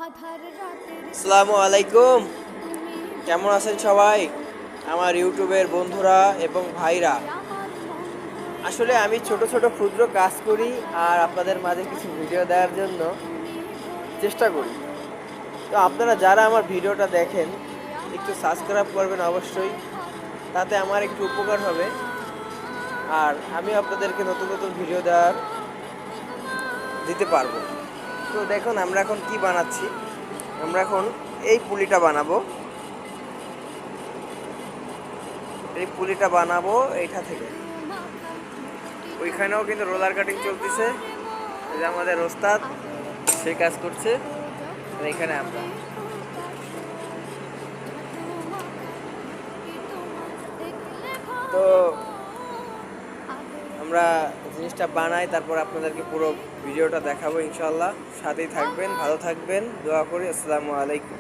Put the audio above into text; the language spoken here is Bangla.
আসসালামু আলাইকুম, কেমন আছেন সবাই আমার ইউটিউবের বন্ধুরা এবং ভাইরা। আসলে আমি ছোট ছোট ক্ষুদ্র কাজ করি আর আপনাদের মাঝে কিছু ভিডিও দেওয়ার জন্য চেষ্টা করি। তো আপনারা যারা আমার ভিডিওটা দেখেন একটু সাবস্ক্রাইব করবেন অবশ্যই, তাতে আমার একটু উপকার হবে আর আমি আপনাদেরকে নতুন নতুন ভিডিও দিতে পারবো। তো দেখুন আমরা এখন কি বানাচ্ছি। আমরা এখন এই পুলিটা বানাবো। এই পুলিটা বানাবো এইটা থেকে। ওইখানেও কিন্তু রোলার কাটিং চলতেছে, এই যে আমাদের ওস্তাদ সে কাজ করছে, আর এখানে আমরা। তো আমরা জিনিসটা বানাই, তারপর আপনাদেরকে পুরো ভিডিওটা দেখাবো ইনশাআল্লাহ। সাথেই থাকবেন, ভালো থাকবেন, দোয়া করি। আসসালামু আলাইকুম।